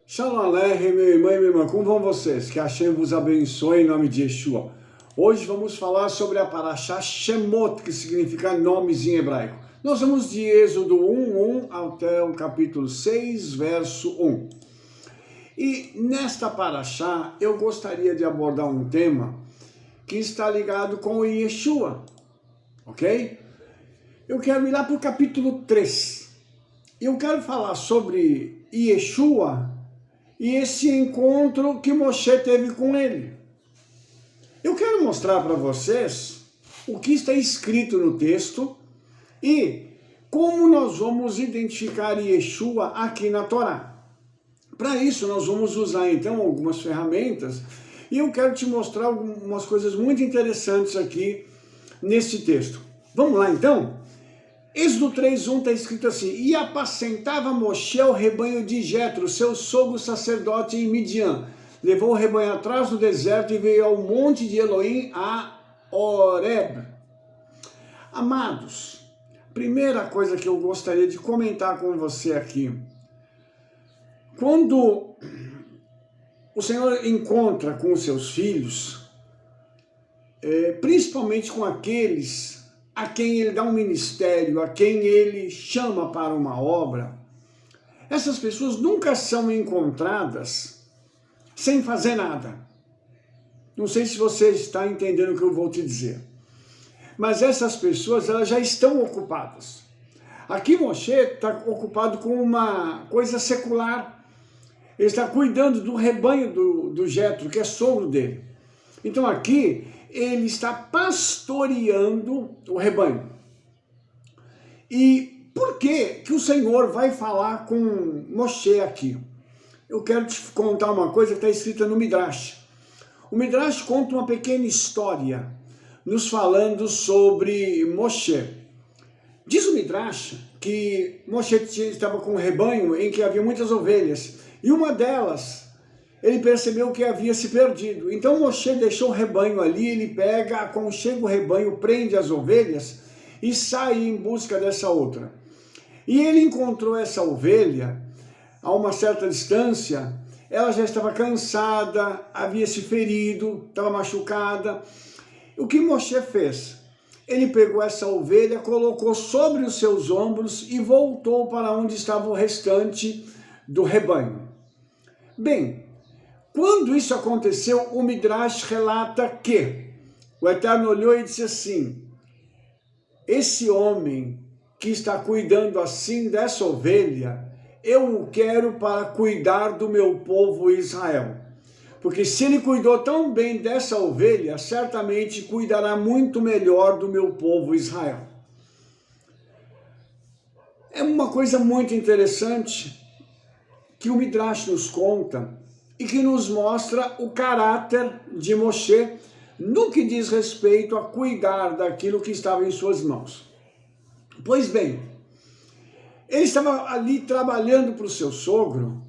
Shalom Aleichem, meu irmão e minha irmã, como vão vocês? Que Hashem vos abençoe em nome de Yeshua. Hoje vamos falar sobre a Parashá Shemot, que significa nomes em hebraico. Nós vamos de Êxodo 1:1 até o capítulo 6, verso 1. E nesta Parashá eu gostaria de abordar um tema que está ligado com o Yeshua, ok? Eu quero ir lá para o capítulo 3. Eu quero falar sobre Yeshua e esse encontro que Moshe teve com ele. Eu quero mostrar para vocês o que está escrito no texto e como nós vamos identificar Yeshua aqui na Torá. Para isso nós vamos usar então algumas ferramentas e eu quero te mostrar algumas coisas muito interessantes aqui nesse texto. Vamos lá então? Êxodo 3:1 está escrito assim: E apacentava Moshe o rebanho de Jetro, seu sogro sacerdote em Midian. Levou o rebanho atrás no deserto e veio ao monte de Elohim, a Horeb. Amados, primeira coisa que eu gostaria de comentar com você aqui. Quando o Senhor encontra com os seus filhos, principalmente com aqueles a quem ele dá um ministério, a quem ele chama para uma obra, essas pessoas nunca são encontradas sem fazer nada. Não sei se você está entendendo o que eu vou te dizer. Mas essas pessoas, elas já estão ocupadas. Aqui Moshe está ocupado com uma coisa secular. Ele está cuidando do rebanho do Jetro, que é sogro dele. Então aqui ele está pastoreando o rebanho. E por que o Senhor vai falar com Moshe aqui? Eu quero te contar uma coisa que está escrita no Midrash. O Midrash conta uma pequena história, nos falando sobre Moshe. Diz o Midrash que Moshe estava com um rebanho em que havia muitas ovelhas, e uma delas ele percebeu que havia se perdido. Então Moshe deixou o rebanho ali, ele pega, aconchega o rebanho, prende as ovelhas e sai em busca dessa outra. E ele encontrou essa ovelha a uma certa distância, ela já estava cansada, havia se ferido, estava machucada. O que Moshe fez? Ele pegou essa ovelha, colocou sobre os seus ombros e voltou para onde estava o restante do rebanho. Bem, quando isso aconteceu, o Midrash relata que o Eterno olhou e disse assim: esse homem que está cuidando assim dessa ovelha, eu o quero para cuidar do meu povo Israel. Porque se ele cuidou tão bem dessa ovelha, certamente cuidará muito melhor do meu povo Israel. É uma coisa muito interessante que o Midrash nos conta e que nos mostra o caráter de Moshe no que diz respeito a cuidar daquilo que estava em suas mãos. Pois bem, ele estava ali trabalhando para o seu sogro,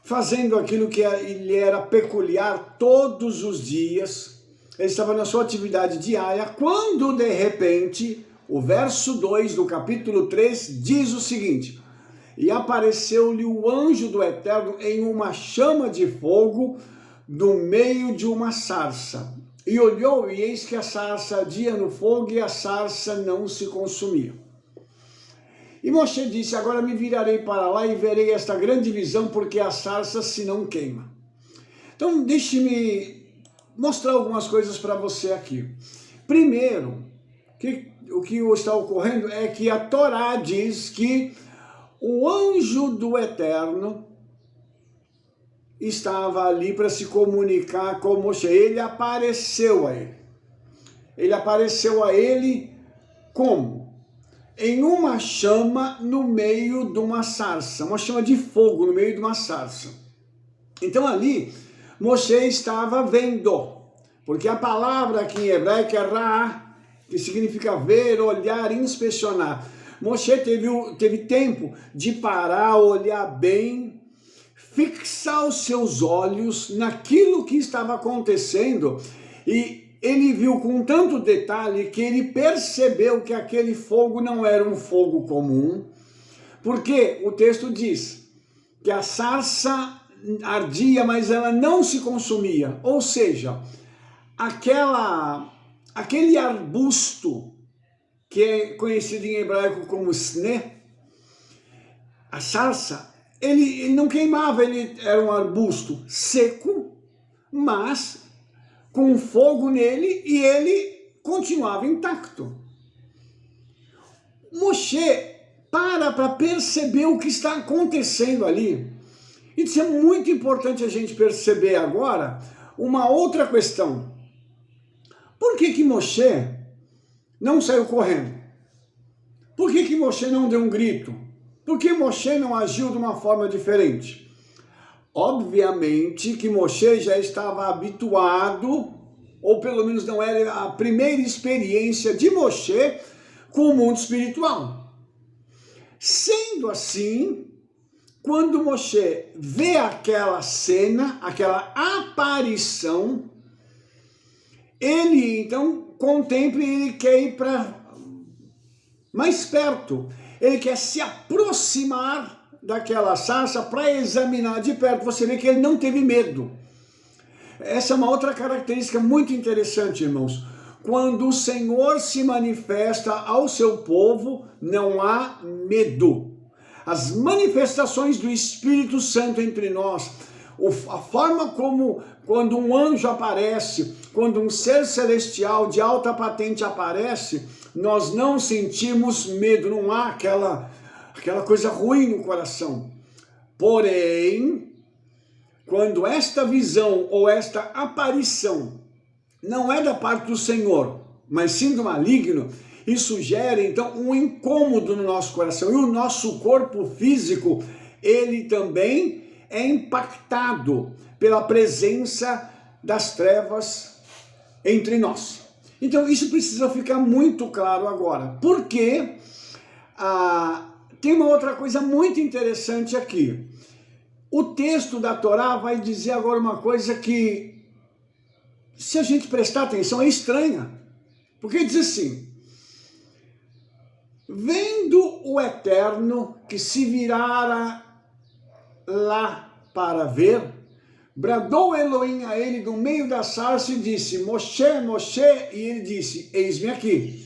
fazendo aquilo que lhe era peculiar todos os dias. Ele estava na sua atividade diária, quando de repente, o verso 2 do capítulo 3 diz o seguinte: E apareceu-lhe o anjo do Eterno em uma chama de fogo no meio de uma sarça. E olhou, e eis que a sarça ardia no fogo, e a sarça não se consumia. E Moshe disse: agora me virarei para lá e verei esta grande visão, porque a sarça se não queima. Então deixe-me mostrar algumas coisas para você aqui. Primeiro, o que está ocorrendo é que a Torá diz que o anjo do Eterno estava ali para se comunicar com Moshe. Ele apareceu a ele. Ele apareceu a ele como? Em uma chama no meio de uma sarça. Uma chama de fogo no meio de uma sarça. Então ali, Moshe estava vendo. Porque a palavra aqui em hebraico é Ra, que significa ver, olhar, inspecionar. Moshe teve tempo de parar, olhar bem, fixar os seus olhos naquilo que estava acontecendo, e ele viu com tanto detalhe que ele percebeu que aquele fogo não era um fogo comum, porque o texto diz que a sarça ardia, mas ela não se consumia. Ou seja, aquele arbusto que é conhecido em hebraico como sne, a sarça, ele não queimava, ele era um arbusto seco, mas com fogo nele, e ele continuava intacto. Moshe para perceber o que está acontecendo ali. Isso é muito importante a gente perceber agora uma outra questão. Por que Moshe não saiu correndo? Por que Moshe não deu um grito? Por que Moshe não agiu de uma forma diferente? Obviamente que Moshe já estava habituado, ou pelo menos não era a primeira experiência de Moshe com o mundo espiritual. Sendo assim, quando Moshe vê aquela cena, aquela aparição, ele então contempla e ele quer ir para mais perto. Ele quer se aproximar daquela sarça para examinar de perto. Você vê que ele não teve medo. Essa é uma outra característica muito interessante, irmãos. Quando o Senhor se manifesta ao seu povo, não há medo. As manifestações do Espírito Santo entre nós, a forma como quando um anjo aparece, quando um ser celestial de alta patente aparece, nós não sentimos medo, não há aquela coisa ruim no coração. Porém, quando esta visão ou esta aparição não é da parte do Senhor, mas sim do maligno, isso gera então um incômodo no nosso coração, e o nosso corpo físico, ele também é impactado pela presença das trevas entre nós. Então isso precisa ficar muito claro agora, porque tem uma outra coisa muito interessante aqui. O texto da Torá vai dizer agora uma coisa que, se a gente prestar atenção, é estranha. Porque diz assim: vendo o Eterno que se virara lá para ver, bradou Elohim a ele do meio da sarça e disse: Moshe, Moshe, e ele disse: eis-me aqui.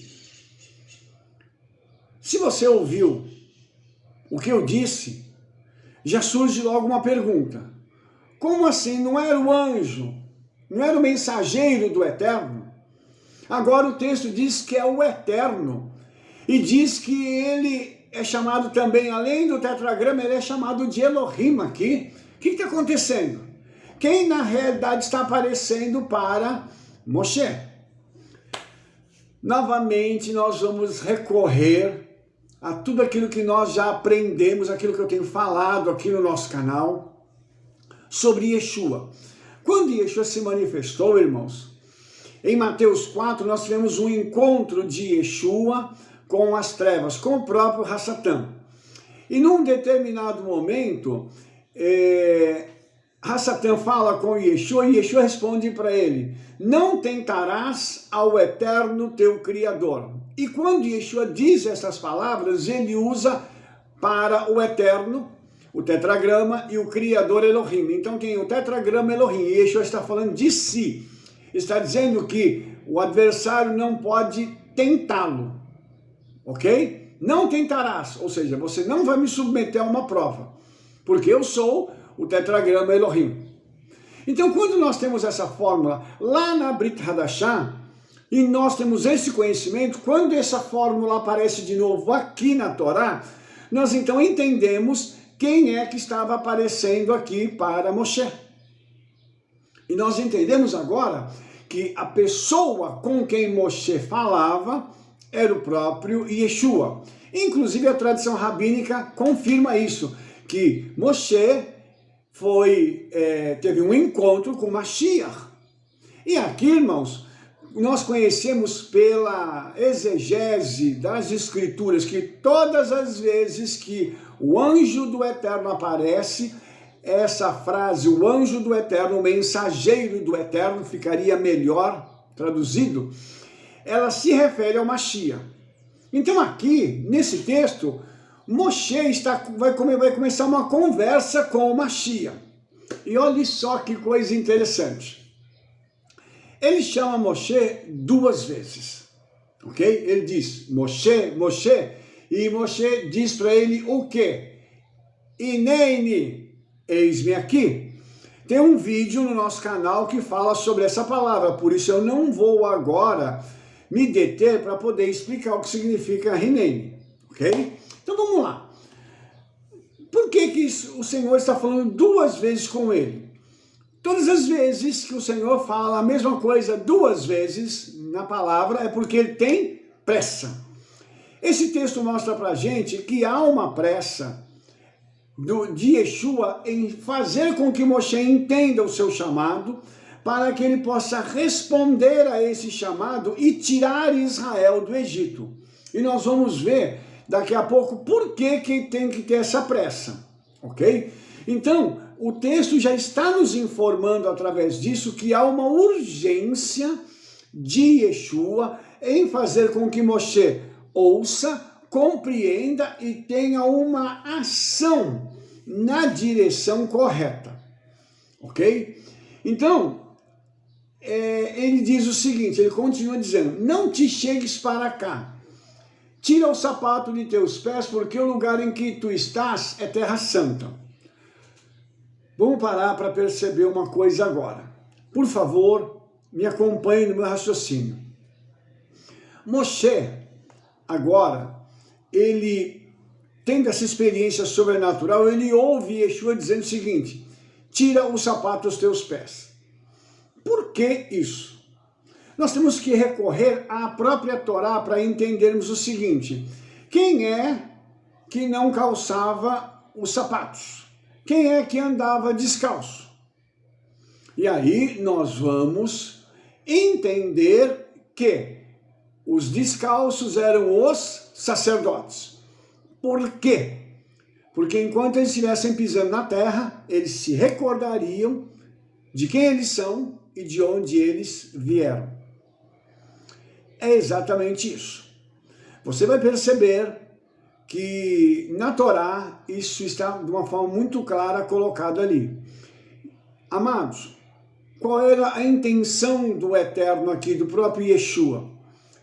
Se você ouviu o que eu disse, já surge logo uma pergunta. Como assim? Não era o anjo? Não era o mensageiro do Eterno? Agora o texto diz que é o Eterno. E diz que ele é chamado também, além do tetragrama, ele é chamado de Elohim aqui. O que está acontecendo? Quem na realidade está aparecendo para Moshe? Novamente nós vamos recorrer a tudo aquilo que nós já aprendemos, aquilo que eu tenho falado aqui no nosso canal, sobre Yeshua. Quando Yeshua se manifestou, irmãos, em Mateus 4, nós tivemos um encontro de Yeshua com as trevas, com o próprio Hassatan. E num determinado momento, Hassatan fala com Yeshua e Yeshua responde para ele: não tentarás ao Eterno teu Criador. E quando Yeshua diz essas palavras, ele usa para o Eterno, o tetragrama, e o Criador Elohim. Então tem o tetragrama Elohim, e Yeshua está falando de si. Está dizendo que o adversário não pode tentá-lo, ok? Não tentarás, ou seja, você não vai me submeter a uma prova, porque eu sou o tetragrama Elohim. Então, quando nós temos essa fórmula lá na Brit Hadashah, e nós temos esse conhecimento, quando essa fórmula aparece de novo aqui na Torá, nós então entendemos quem é que estava aparecendo aqui para Moshe. E nós entendemos agora que a pessoa com quem Moshe falava era o próprio Yeshua. Inclusive a tradição rabínica confirma isso, que Moshe teve um encontro com Mashiach. E aqui, irmãos, nós conhecemos pela exegese das escrituras que todas as vezes que o anjo do Eterno aparece, essa frase, o anjo do Eterno, o mensageiro do Eterno, ficaria melhor traduzido, ela se refere ao Mashiach. Então aqui, nesse texto, Moshe vai começar uma conversa com o Mashiach. E olha só que coisa interessante. Ele chama Moshe 2 vezes, ok? Ele diz, Moshe, Moshe, e Moshe diz para ele o quê? Inene, eis-me aqui. Tem um vídeo no nosso canal que fala sobre essa palavra, por isso eu não vou agora me deter para poder explicar o que significa Hinene, ok? Então vamos lá. Por que o Senhor está falando 2 vezes com ele? Todas as vezes que o Senhor fala a mesma coisa 2 vezes na palavra é porque ele tem pressa. Esse texto mostra para a gente que há uma pressa de Yeshua em fazer com que Moshe entenda o seu chamado, para que ele possa responder a esse chamado e tirar Israel do Egito. E nós vamos ver daqui a pouco por que tem que ter essa pressa, ok? Então, o texto já está nos informando através disso que há uma urgência de Yeshua em fazer com que Moshe ouça, compreenda e tenha uma ação na direção correta, ok? Então, ele diz o seguinte, ele continua dizendo, não te chegues para cá, tira o sapato de teus pés, porque o lugar em que tu estás é terra santa. Vamos parar para perceber uma coisa agora. Por favor, me acompanhe no meu raciocínio. Moshe, agora, ele tendo essa experiência sobrenatural, ele ouve Yeshua dizendo o seguinte, tira o sapato dos teus pés. Por que isso? Nós temos que recorrer à própria Torá para entendermos o seguinte, quem é que não calçava os sapatos? Quem é que andava descalço? E aí nós vamos entender que os descalços eram os sacerdotes. Por quê? Porque enquanto eles estivessem pisando na terra, eles se recordariam de quem eles são e de onde eles vieram. É exatamente isso. Você vai perceber que na Torá isso está de uma forma muito clara colocado ali. Amados, qual era a intenção do Eterno aqui, do próprio Yeshua?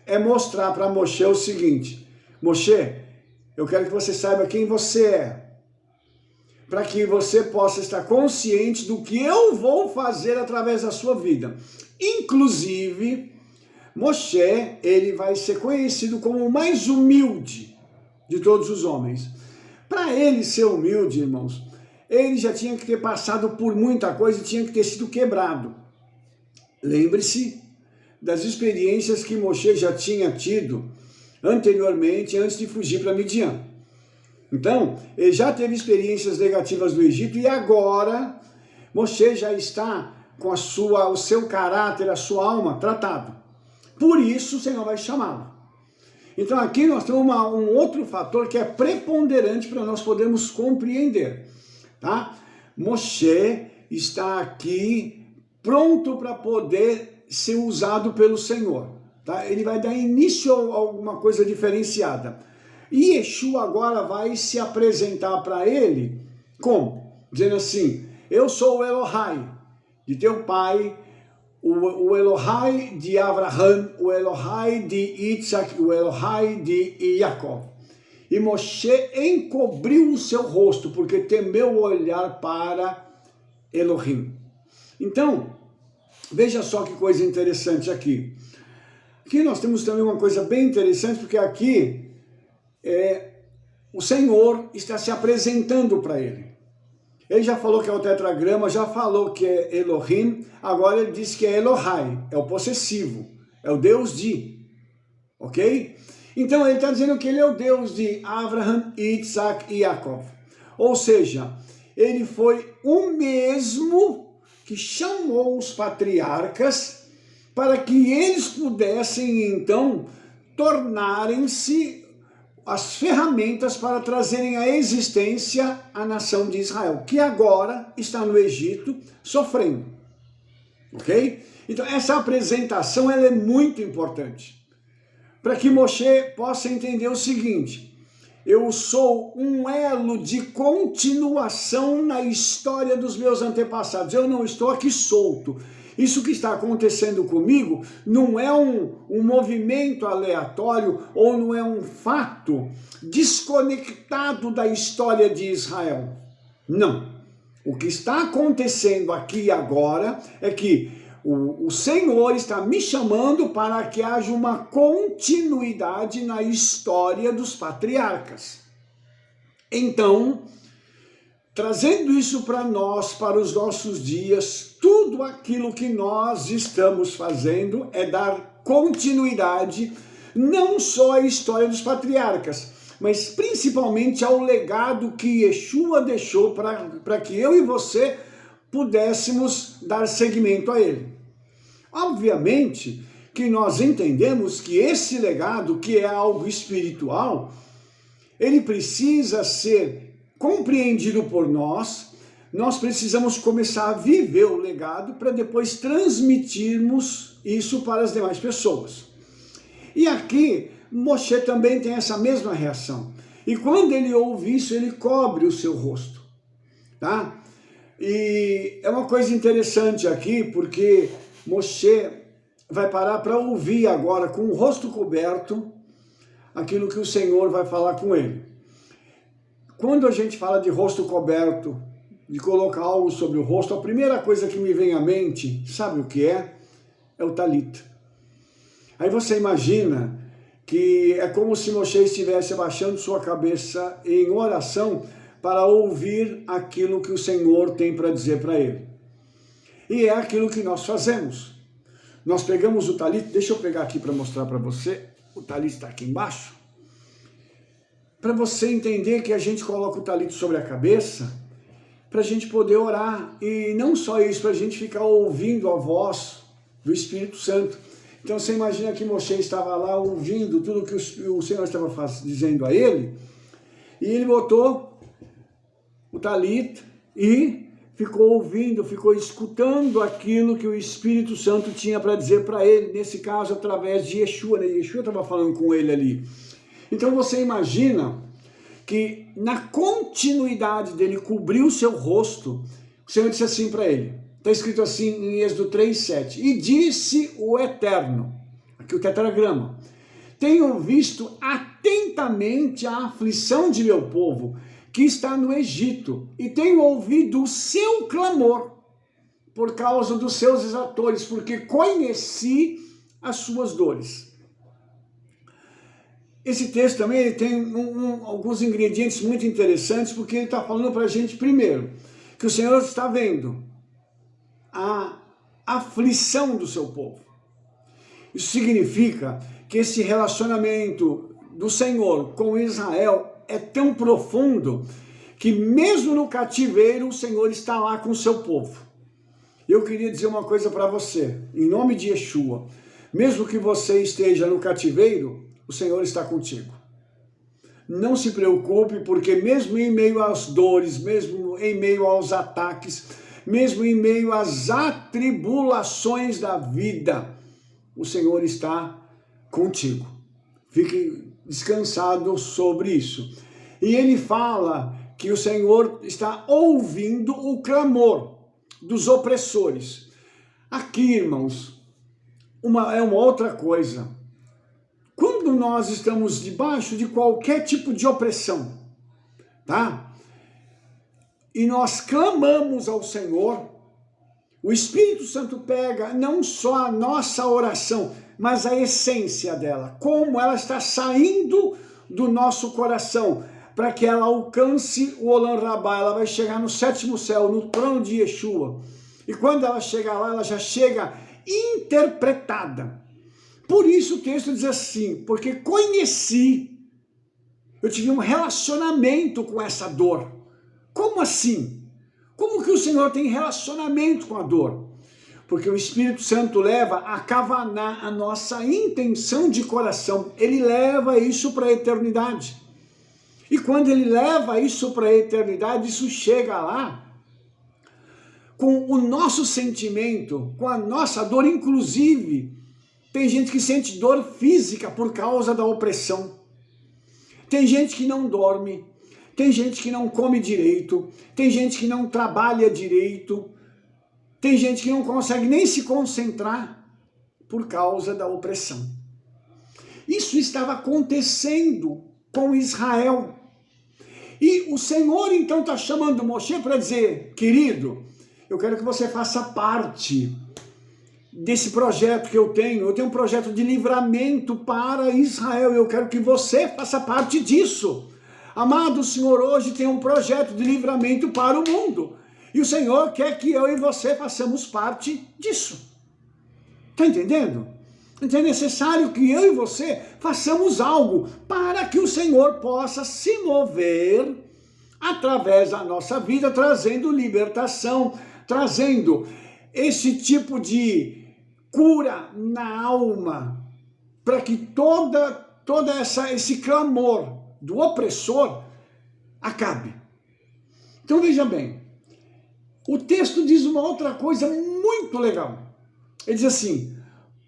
É mostrar para Moshe o seguinte, Moshe, eu quero que você saiba quem você é, para que você possa estar consciente do que eu vou fazer através da sua vida. Inclusive, Moshe, ele vai ser conhecido como o mais humilde de todos os homens. Para ele ser humilde, irmãos, ele já tinha que ter passado por muita coisa e tinha que ter sido quebrado. Lembre-se das experiências que Moshe já tinha tido anteriormente, antes de fugir para Midian. Então, ele já teve experiências negativas do Egito e agora Moshe já está com o seu caráter, a sua alma tratado. Por isso o Senhor vai chamá-lo. Então aqui nós temos um outro fator que é preponderante para nós podermos compreender. Tá? Moshe está aqui pronto para poder ser usado pelo Senhor. Tá? Ele vai dar início a alguma coisa diferenciada. E Yeshua agora vai se apresentar para ele como? Dizendo assim, eu sou o Elohai de teu pai, o Elohai de Abraham, o Elohai de Isaac, o Elohai de Jacó. E Moshe encobriu o seu rosto, porque temeu olhar para Elohim. Então, veja só que coisa interessante aqui. Aqui nós temos também uma coisa bem interessante, porque aqui o Senhor está se apresentando para ele. Ele já falou que é o tetragrama, já falou que é Elohim, agora ele diz que é Elohai, é o possessivo, é o Deus de, ok? Então ele está dizendo que ele é o Deus de Abraham, Isaac e Jacob. Ou seja, ele foi o mesmo que chamou os patriarcas para que eles pudessem então tornarem-se as ferramentas para trazerem à existência a nação de Israel, que agora está no Egito sofrendo. Ok? Então essa apresentação ela é muito importante, para que Moshe possa entender o seguinte, eu sou um elo de continuação na história dos meus antepassados. Eu não estou aqui solto. Isso que está acontecendo comigo não é um movimento aleatório ou não é um fato desconectado da história de Israel. Não. O que está acontecendo aqui e agora é que o Senhor está me chamando para que haja uma continuidade na história dos patriarcas. Então, trazendo isso para nós, para os nossos dias, tudo aquilo que nós estamos fazendo é dar continuidade não só à história dos patriarcas, mas principalmente ao legado que Yeshua deixou para que eu e você pudéssemos dar seguimento a ele. Obviamente que nós entendemos que esse legado, que é algo espiritual, ele precisa ser compreendido por nós precisamos começar a viver o legado para depois transmitirmos isso para as demais pessoas. E aqui, Moshe também tem essa mesma reação. E quando ele ouve isso, ele cobre o seu rosto, tá? E é uma coisa interessante aqui, porque Moshe vai parar para ouvir agora, com o rosto coberto, aquilo que o Senhor vai falar com ele. Quando a gente fala de rosto coberto, de colocar algo sobre o rosto, a primeira coisa que me vem à mente, sabe o que é? É o talit. Aí você imagina que é como se Moshe estivesse abaixando sua cabeça em oração para ouvir aquilo que o Senhor tem para dizer para ele. E é aquilo que nós fazemos. Nós pegamos o talit, deixa eu pegar aqui para mostrar para você, o talit está aqui embaixo, para você entender que a gente coloca o talit sobre a cabeça, para a gente poder orar, e não só isso, para a gente ficar ouvindo a voz do Espírito Santo. Então você imagina que Moshe estava lá ouvindo tudo que o Senhor estava dizendo a ele, e ele botou o talit e ficou ouvindo, ficou escutando aquilo que o Espírito Santo tinha para dizer para ele, nesse caso através de Yeshua, né? Yeshua estava falando com ele ali. Então você imagina que na continuidade dele cobrir o seu rosto, o Senhor disse assim para ele, está escrito assim em Êxodo 3:7, e disse o Eterno, aqui o tetragrama, tenho visto atentamente a aflição de meu povo, que está no Egito, e tenho ouvido o seu clamor, por causa dos seus exatores, porque conheci as suas dores. Esse texto também ele tem alguns ingredientes muito interessantes, porque ele está falando para a gente, primeiro, que o Senhor está vendo a aflição do seu povo. Isso significa que esse relacionamento do Senhor com Israel é tão profundo que mesmo no cativeiro o Senhor está lá com o seu povo. Eu queria dizer uma coisa para você, em nome de Yeshua, mesmo que você esteja no cativeiro, o Senhor está contigo. Não se preocupe, porque mesmo em meio às dores, mesmo em meio aos ataques, mesmo em meio às atribulações da vida, o Senhor está contigo. Fique descansado sobre isso. E ele fala que o Senhor está ouvindo o clamor dos opressores. Aqui, irmãos, é uma outra coisa. Quando nós estamos debaixo de qualquer tipo de opressão, tá? E nós clamamos ao Senhor, o Espírito Santo pega não só a nossa oração, mas a essência dela, como ela está saindo do nosso coração, para que ela alcance o Olam Rabá, ela vai chegar no sétimo céu, no trono de Yeshua. E quando ela chegar lá, ela já chega interpretada. Por isso o texto diz assim, porque conheci, eu tive um relacionamento com essa dor. Como assim? Como que o Senhor tem relacionamento com a dor? Porque o Espírito Santo leva a kavaná, a nossa intenção de coração. Ele leva isso para a eternidade. E quando ele leva isso para a eternidade, isso chega lá com o nosso sentimento, com a nossa dor, inclusive. Tem gente que sente dor física por causa da opressão. Tem gente que não dorme, tem gente que não come direito, tem gente que não trabalha direito, tem gente que não consegue nem se concentrar por causa da opressão. Isso estava acontecendo com Israel. E o Senhor então está chamando Moshe para dizer, querido, eu quero que você faça parte desse projeto que eu tenho um projeto de livramento para Israel, eu quero que você faça parte disso. Amado, o Senhor hoje tem um projeto de livramento para o mundo, e o Senhor quer que eu e você façamos parte disso. Está entendendo? Então é necessário que eu e você façamos algo para que o Senhor possa se mover através da nossa vida, trazendo libertação, trazendo esse tipo de cura na alma, para que esse clamor do opressor acabe. Então veja bem, o texto diz uma outra coisa muito legal. Ele diz assim,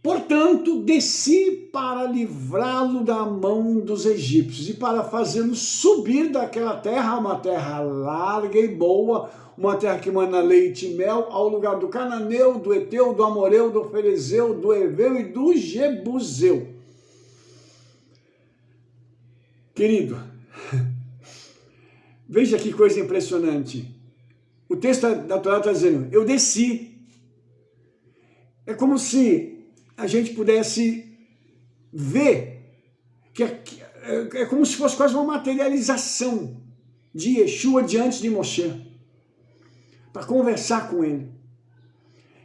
portanto, desci para livrá-lo da mão dos egípcios e para fazê-lo subir daquela terra, uma terra larga e boa, uma terra que mana leite e mel, ao lugar do cananeu, do eteu, do amoreu, do ferezeu, do heveu e do jebuseu. Querido, veja que coisa impressionante. O texto da Torá está dizendo, eu desci. É como se a gente pudesse ver, é como se fosse quase uma materialização de Yeshua diante de Moshe, para conversar com ele.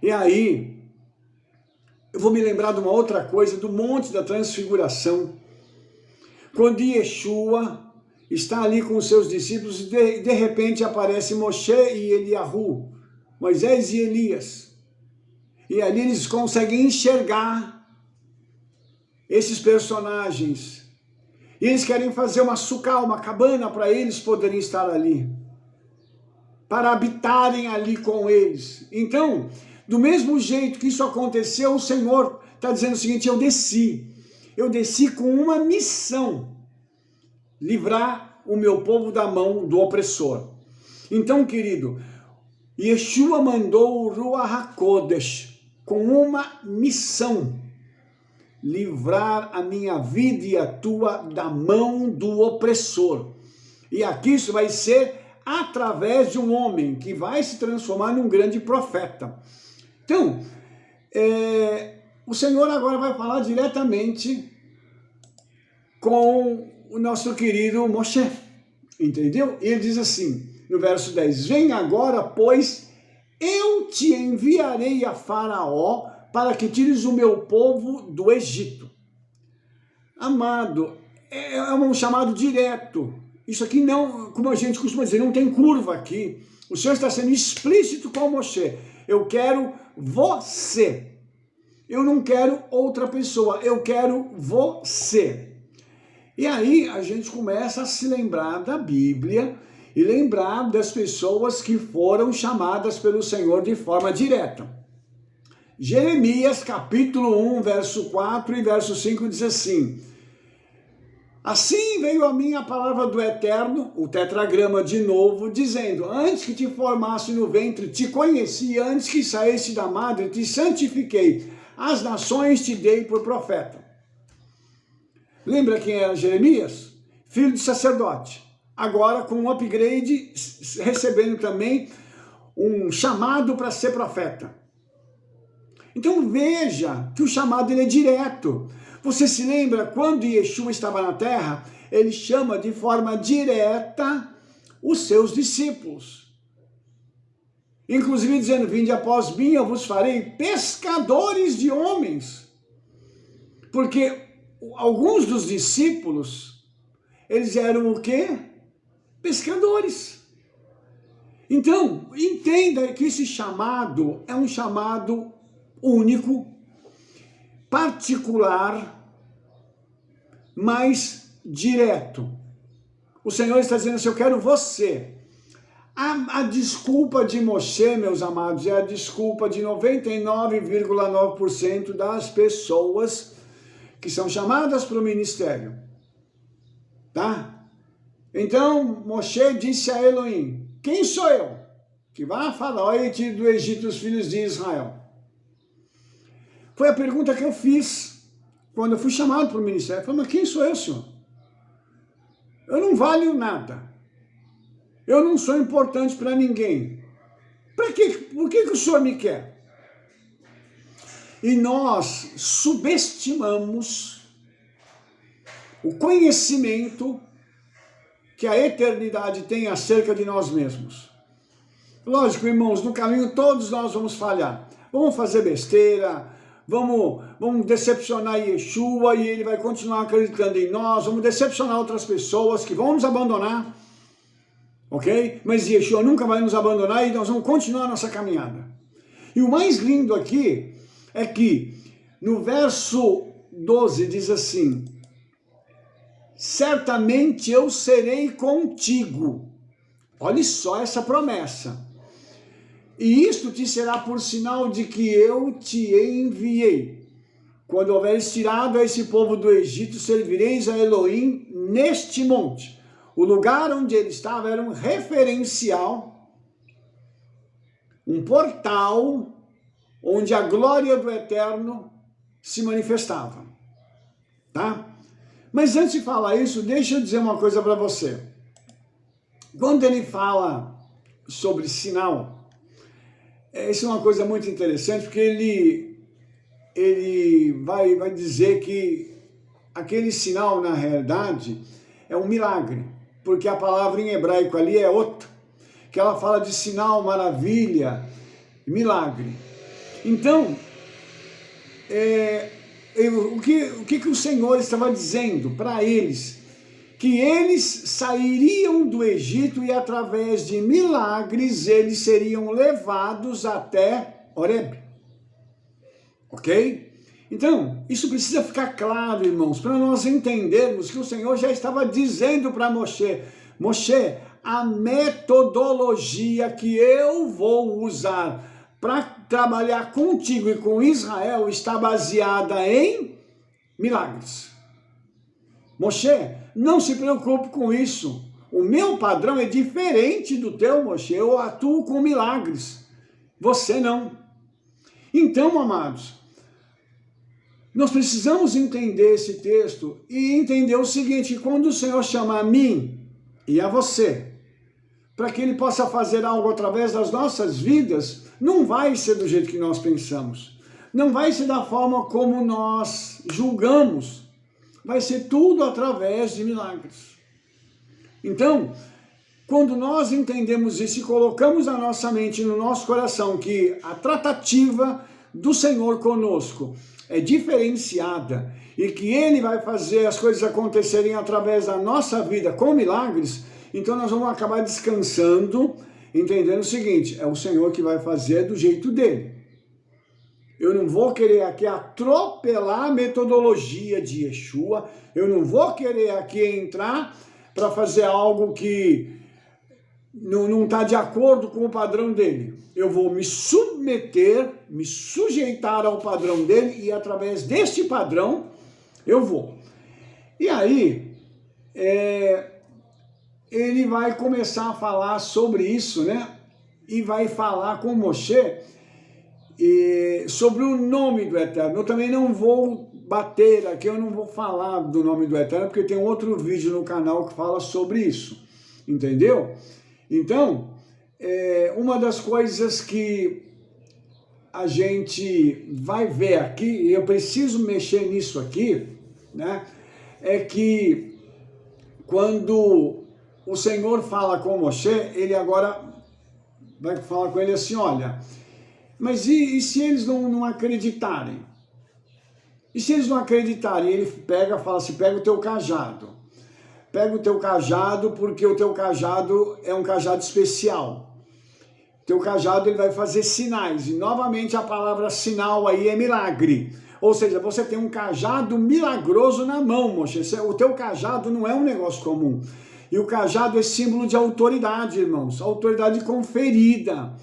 E aí, eu vou me lembrar de uma outra coisa, do Monte da Transfiguração, quando Yeshua está ali com os seus discípulos, e de repente aparece Moshe e Eliahu, Moisés e Elias. E ali eles conseguem enxergar esses personagens. E eles querem fazer uma sucá, uma cabana para eles poderem estar ali, para habitarem ali com eles. Então, do mesmo jeito que isso aconteceu, o Senhor está dizendo o seguinte, eu desci com uma missão, livrar o meu povo da mão do opressor. Então, querido, Yeshua mandou o Ruach HaKodesh com uma missão, livrar a minha vida e a tua da mão do opressor. E aqui isso vai ser através de um homem que vai se transformar num grande profeta. Então, o Senhor agora vai falar diretamente com o nosso querido Moshe, entendeu? Ele diz assim, no verso 10, vem agora, pois eu te enviarei a Faraó para que tires o meu povo do Egito. Amado, é um chamado direto. Isso aqui não, como a gente costuma dizer, não tem curva aqui. O Senhor está sendo explícito com Moshe. Eu quero você. Eu não quero outra pessoa, eu quero você. E aí a gente começa a se lembrar da Bíblia e lembrar das pessoas que foram chamadas pelo Senhor de forma direta. Jeremias capítulo 1, verso 4 e verso 5 diz assim, assim veio a mim a palavra do Eterno, o tetragrama de novo, dizendo, antes que te formasse no ventre, te conheci, antes que saísse da madre, te santifiquei, as nações te dei por profeta. Lembra quem era Jeremias? Filho de sacerdote. Agora com um upgrade, recebendo também um chamado para ser profeta. Então veja que o chamado ele é direto. Você se lembra quando Yeshua estava na terra? Ele chama de forma direta os seus discípulos. Inclusive dizendo, vinde após mim, eu vos farei pescadores de homens. Porque alguns dos discípulos, eles eram o quê? Pescadores. Então, entenda que esse chamado é um chamado único, particular, mas direto. O Senhor está dizendo assim, eu quero você. A desculpa de Moshe, meus amados, é a desculpa de 99,9% das pessoas que são chamadas para o ministério. tá? Então Moshe disse a Elohim, quem sou eu? Que vá a Faraó e tire do Egito os filhos de Israel. Foi a pergunta que eu fiz quando eu fui chamado para o ministério. Eu falei, mas quem sou eu, Senhor? Eu não valho nada. Eu não sou importante para ninguém. Por que o Senhor me quer? E nós subestimamos o conhecimento que a eternidade tem acerca de nós mesmos. Lógico, irmãos, no caminho todos nós vamos falhar. Vamos fazer besteira, vamos decepcionar Yeshua e ele vai continuar acreditando em nós, vamos decepcionar outras pessoas que vão nos abandonar, ok? Mas Yeshua nunca vai nos abandonar e nós vamos continuar a nossa caminhada. E o mais lindo aqui é que no verso 12 diz assim, certamente eu serei contigo. Olha só essa promessa. E isto te será por sinal de que eu te enviei. Quando houveres tirado a esse povo do Egito, servireis a Elohim neste monte. O lugar onde ele estava era um referencial, um portal, onde a glória do Eterno se manifestava. Tá? Mas antes de falar isso, deixa eu dizer uma coisa para você. Quando ele fala sobre sinal, isso é uma coisa muito interessante, porque ele vai dizer que aquele sinal, na realidade, é um milagre, porque a palavra em hebraico ali é ot, que ela fala de sinal, maravilha, milagre. Então, o que o Senhor estava dizendo para eles? Que eles sairiam do Egito e através de milagres eles seriam levados até Horeb. Ok? Então, isso precisa ficar claro, irmãos, para nós entendermos que o Senhor já estava dizendo para Moshe, Moshe, a metodologia que eu vou usar para trabalhar contigo e com Israel está baseada em milagres. Moshe, não se preocupe com isso. O meu padrão é diferente do teu, Moshe. Eu atuo com milagres. Você não. Então, amados, nós precisamos entender esse texto e entender o seguinte, quando o Senhor chama a mim e a você, para que Ele possa fazer algo através das nossas vidas, não vai ser do jeito que nós pensamos. Não vai ser da forma como nós julgamos. Vai ser tudo através de milagres. Então, quando nós entendemos isso e colocamos na nossa mente, no nosso coração, que a tratativa do Senhor conosco é diferenciada e que Ele vai fazer as coisas acontecerem através da nossa vida com milagres, então nós vamos acabar descansando, entendendo o seguinte, é o Senhor que vai fazer do jeito dele. Eu não vou querer aqui atropelar a metodologia de Yeshua, eu não vou querer aqui entrar para fazer algo que não está de acordo com o padrão dele. Eu vou me submeter, me sujeitar ao padrão dele e através deste padrão eu vou. E aí, ele vai começar a falar sobre isso, né? E vai falar com Moshe sobre o nome do Eterno. Eu também não vou bater aqui, eu não vou falar do nome do Eterno, porque tem outro vídeo no canal que fala sobre isso, entendeu? Então, uma das coisas que a gente vai ver aqui, e eu preciso mexer nisso aqui, né, é que quando o Senhor fala com Moshe, ele agora vai falar com ele assim, olha, mas e se eles não acreditarem? E se eles não acreditarem? Ele fala assim, pega o teu cajado. Pega o teu cajado, porque o teu cajado é um cajado especial. O teu cajado ele vai fazer sinais. E novamente a palavra sinal aí é milagre. Ou seja, você tem um cajado milagroso na mão, Moshe. O teu cajado não é um negócio comum. E o cajado é símbolo de autoridade, irmãos. Autoridade conferida.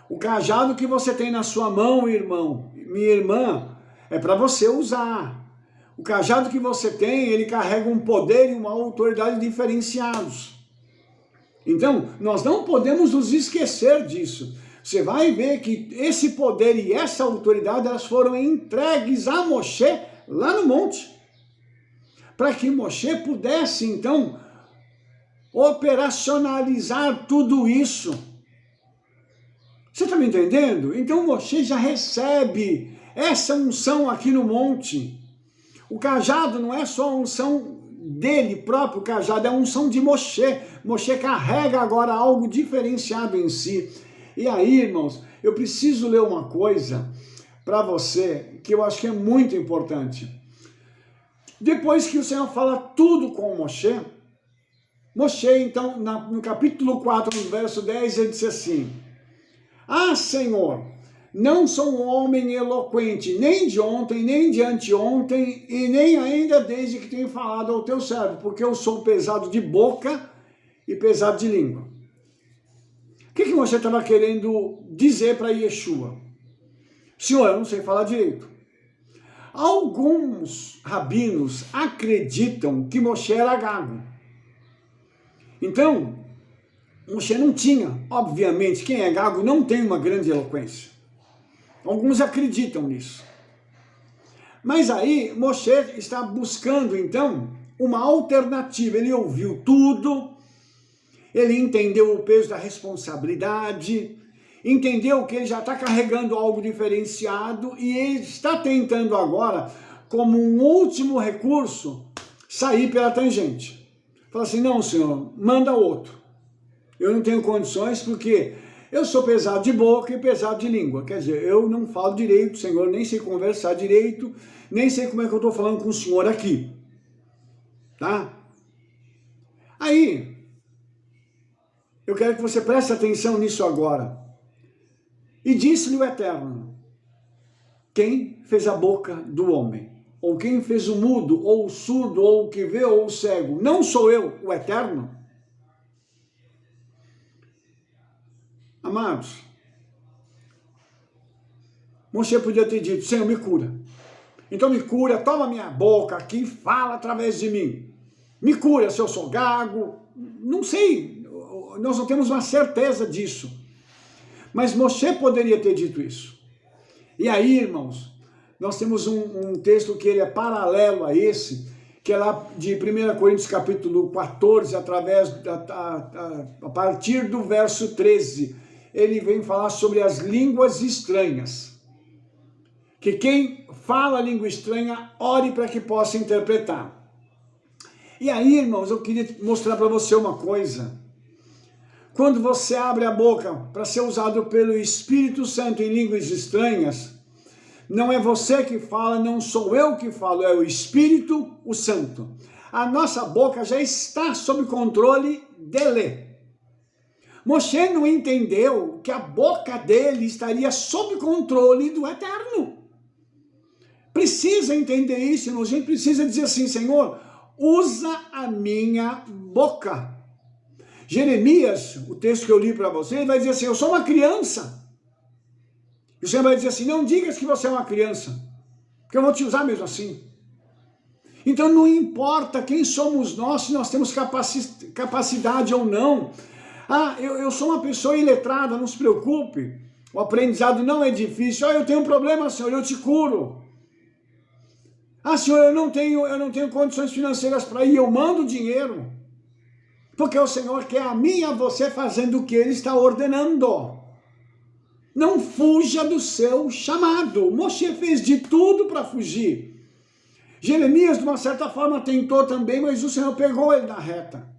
O cajado que você tem na sua mão, irmão, minha irmã, é para você usar. O cajado que você tem, ele carrega um poder e uma autoridade diferenciados. Então, nós não podemos nos esquecer disso. Você vai ver que esse poder e essa autoridade, elas foram entregues a Moshe lá no monte, para que Moshe pudesse, então, operacionalizar tudo isso. Você está me entendendo? Então Moshe já recebe essa unção aqui no monte. O cajado não é só a unção dele próprio, o cajado é a unção de Moshe. Moshe carrega agora algo diferenciado em si. E aí, irmãos, eu preciso ler uma coisa para você que eu acho que é muito importante. Depois que o Senhor fala tudo com Moshe, então, no capítulo 4, no verso 10, ele disse assim: Ah, Senhor, não sou um homem eloquente, nem de ontem, nem de anteontem, e nem ainda desde que tenho falado ao teu servo, porque eu sou pesado de boca e pesado de língua. O que Moshe estava querendo dizer para Yeshua? Senhor, eu não sei falar direito. Alguns rabinos acreditam que Moshe era gago. Então, Moshe não tinha, obviamente, quem é gago não tem uma grande eloquência. Alguns acreditam nisso. Mas aí, Moshe está buscando, então, uma alternativa. Ele ouviu tudo, ele entendeu o peso da responsabilidade, entendeu que ele já está carregando algo diferenciado e ele está tentando agora, como um último recurso, sair pela tangente. Fala assim, não, Senhor, manda outro. Eu não tenho condições porque eu sou pesado de boca e pesado de língua. Quer dizer, eu não falo direito, Senhor, nem sei conversar direito, nem sei como é que eu estou falando com o Senhor aqui. Tá? Aí, eu quero que você preste atenção nisso agora. E disse-lhe o Eterno: quem fez a boca do homem? Ou quem fez o mudo, ou o surdo, ou o que vê, ou o cego? Não sou eu, o Eterno? Amados, Moshe podia ter dito, Senhor, me cura. Então me cura, toma minha boca aqui, fala através de mim. Me cura se eu sou gago. Não sei, nós não temos uma certeza disso. Mas Moshe poderia ter dito isso. E aí, irmãos, nós temos um texto que ele é paralelo a esse, que é lá de 1 Coríntios capítulo 14, a partir do verso 13. Ele vem falar sobre as línguas estranhas. Que quem fala língua estranha, ore para que possa interpretar. E aí, irmãos, eu queria mostrar para você uma coisa. Quando você abre a boca para ser usado pelo Espírito Santo em línguas estranhas, não é você que fala, não sou eu que falo, é o Espírito, o Santo. A nossa boca já está sob controle dele. Moshe não entendeu que a boca dele estaria sob controle do Eterno. Precisa entender isso, irmão. A gente precisa dizer assim, Senhor, usa a minha boca. Jeremias, o texto que eu li para você, ele vai dizer assim, eu sou uma criança. E o Senhor vai dizer assim, não digas que você é uma criança, porque eu vou te usar mesmo assim. Então não importa quem somos nós, se nós temos capacidade ou não. Ah, eu sou uma pessoa iletrada, não se preocupe. O aprendizado não é difícil. Ah, eu tenho um problema, Senhor, eu te curo. Ah, Senhor, eu não tenho condições financeiras para ir, eu mando dinheiro. Porque o Senhor quer a mim e a você fazendo o que Ele está ordenando. Não fuja do seu chamado. Moshe fez de tudo para fugir. Jeremias, de uma certa forma, tentou também, mas o Senhor pegou ele na reta.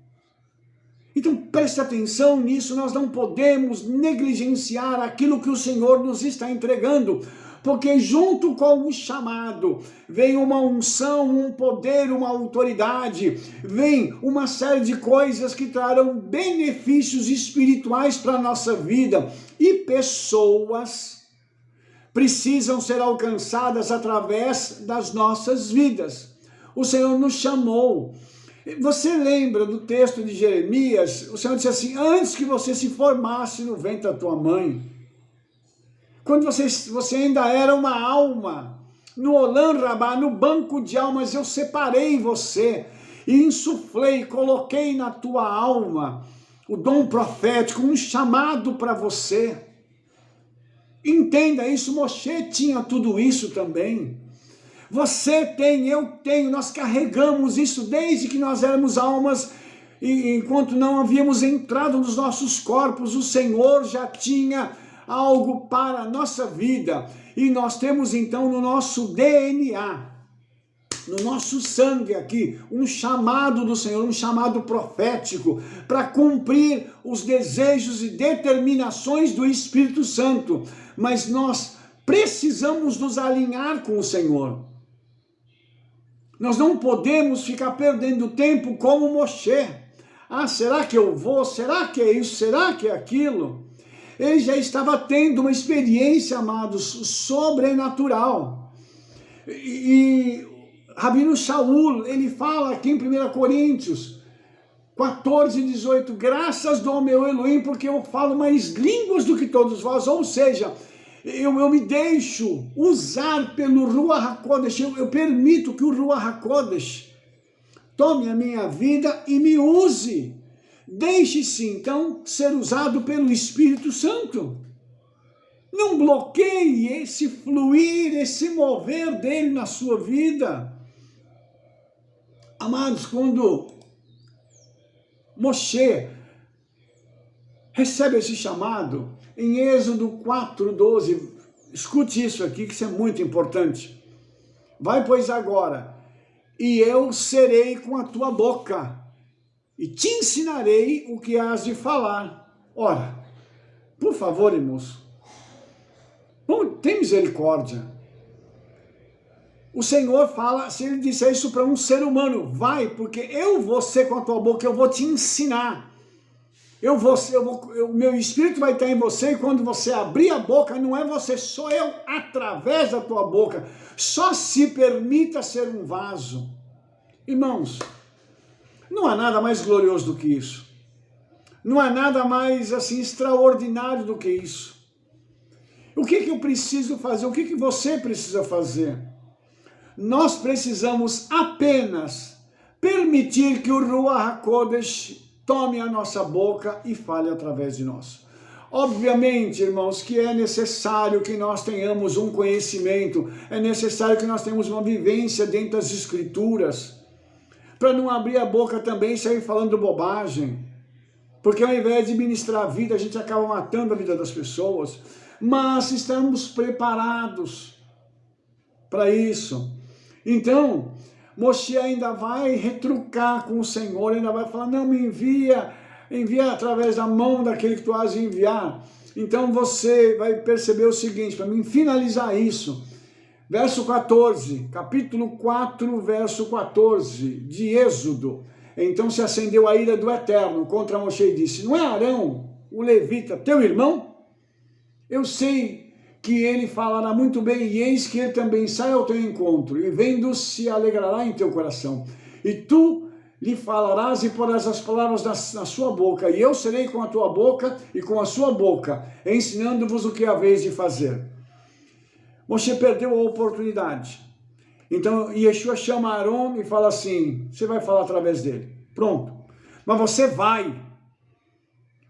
Então preste atenção nisso, nós não podemos negligenciar aquilo que o Senhor nos está entregando, porque junto com o chamado vem uma unção, um poder, uma autoridade, vem uma série de coisas que trarão benefícios espirituais para a nossa vida, e pessoas precisam ser alcançadas através das nossas vidas. O Senhor nos chamou. Você lembra do texto de Jeremias? O Senhor disse assim, antes que você se formasse no ventre da tua mãe, quando você ainda era uma alma, no Olam Rabá, no banco de almas, eu separei você e insuflei, coloquei na tua alma o dom profético, um chamado para você. Entenda isso, Moshe tinha tudo isso também. Você tem, eu tenho, nós carregamos isso desde que nós éramos almas, e enquanto não havíamos entrado nos nossos corpos, o Senhor já tinha algo para a nossa vida. E nós temos então no nosso DNA, no nosso sangue aqui, um chamado do Senhor, um chamado profético, para cumprir os desejos e determinações do Espírito Santo. Mas nós precisamos nos alinhar com o Senhor. Nós não podemos ficar perdendo tempo como Moshe. Ah, será que eu vou? Será que é isso? Será que é aquilo? Ele já estava tendo uma experiência, amados, sobrenatural. E Rabino Shaul, ele fala aqui em 1 Coríntios 14, 18, graças do meu Elohim, porque eu falo mais línguas do que todos vós, ou seja, eu me deixo usar pelo Ruach HaKodesh, eu permito que o Ruach HaKodesh tome a minha vida e me use. Deixe-se, então, ser usado pelo Espírito Santo. Não bloqueie esse fluir, esse mover dele na sua vida. Amados, quando Moshe recebe esse chamado, em Êxodo 4:12, escute isso aqui, que isso é muito importante. Vai, pois, agora, e eu serei com a tua boca, e te ensinarei o que has de falar. Ora, por favor, irmãos, tem misericórdia. O Senhor fala, se ele disser isso para um ser humano, vai, porque eu vou ser com a tua boca, eu vou te ensinar. O meu Espírito vai estar em você, e quando você abrir a boca, não é você, sou eu através da tua boca. Só se permita ser um vaso. Irmãos, não há nada mais glorioso do que isso. Não há nada mais assim extraordinário do que isso. O que eu preciso fazer? O que você precisa fazer? Nós precisamos apenas permitir que o Ruach HaKodesh tome a nossa boca e fale através de nós. Obviamente, irmãos, que é necessário que nós tenhamos um conhecimento, é necessário que nós tenhamos uma vivência dentro das Escrituras, para não abrir a boca também e sair falando bobagem, porque ao invés de ministrar a vida, a gente acaba matando a vida das pessoas. Mas estamos preparados para isso. Então, Moshe ainda vai retrucar com o Senhor, ainda vai falar, não, me envia através da mão daquele que tu has de enviar. Então você vai perceber o seguinte, para mim finalizar isso, verso 14, capítulo 4, verso 14, de Êxodo. Então se acendeu a ira do Eterno contra Moshe e disse, não é Arão, o levita, teu irmão? Eu sei que ele falará muito bem, e eis que ele também sai ao teu encontro, e vendo se alegrará em teu coração. E tu lhe falarás e porás as palavras na sua boca, e eu serei com a tua boca e com a sua boca, ensinando-vos o que haveis de fazer. Moshe perdeu a oportunidade. Então Yeshua chama Arão e fala assim, você vai falar através dele. Pronto. Mas você vai.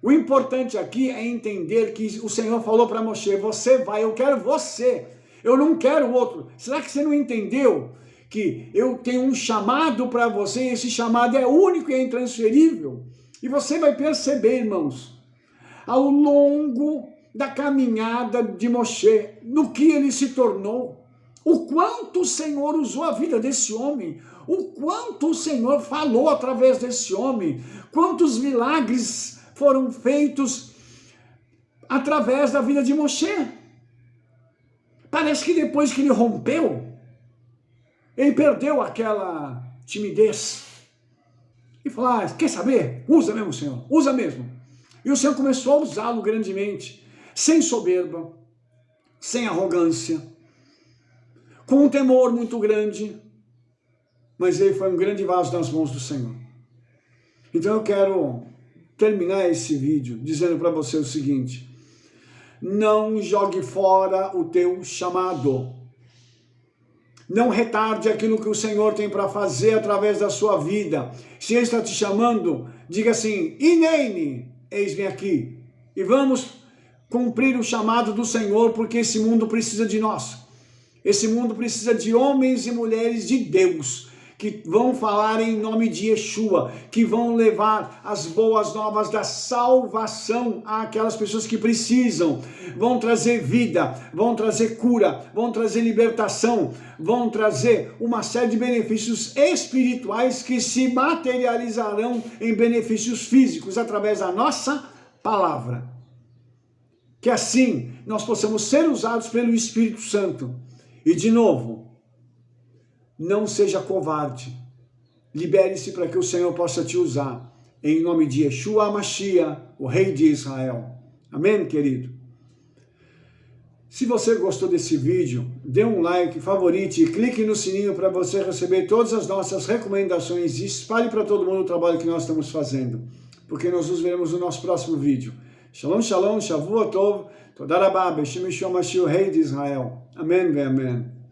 O importante aqui é entender que o Senhor falou para Moshe, você vai, eu quero você, eu não quero o outro. Será que você não entendeu que eu tenho um chamado para você, e esse chamado é único e é intransferível? E você vai perceber, irmãos, ao longo da caminhada de Moshe, no que ele se tornou, o quanto o Senhor usou a vida desse homem, o quanto o Senhor falou através desse homem, quantos milagres foram feitos através da vida de Moshe. Parece que depois que ele rompeu, ele perdeu aquela timidez. E falou, quer saber? Usa mesmo, Senhor, usa mesmo. E o Senhor começou a usá-lo grandemente, sem soberba, sem arrogância, com um temor muito grande, mas ele foi um grande vaso nas mãos do Senhor. Então eu quero terminar esse vídeo dizendo para você o seguinte, não jogue fora o teu chamado. Não retarde aquilo que o Senhor tem para fazer através da sua vida. Se Ele está te chamando, diga assim, Inene, eis-me aqui. E vamos cumprir o chamado do Senhor, porque esse mundo precisa de nós. Esse mundo precisa de homens e mulheres de Deus, que vão falar em nome de Yeshua, que vão levar as boas novas da salvação àquelas pessoas que precisam, vão trazer vida, vão trazer cura, vão trazer libertação, vão trazer uma série de benefícios espirituais que se materializarão em benefícios físicos através da nossa palavra. Que assim nós possamos ser usados pelo Espírito Santo. E de novo, não seja covarde, libere-se para que o Senhor possa te usar, em nome de Yeshua HaMashiach, o Rei de Israel. Amém, querido? Se você gostou desse vídeo, dê um like, favorite e clique no sininho para você receber todas as nossas recomendações e espalhe para todo mundo o trabalho que nós estamos fazendo, porque nós nos veremos no nosso próximo vídeo. Shalom, shalom, Shavua Tov, Toda Rabá, Beshem Yeshua HaMashiach, o Rei de Israel. Amém, amém.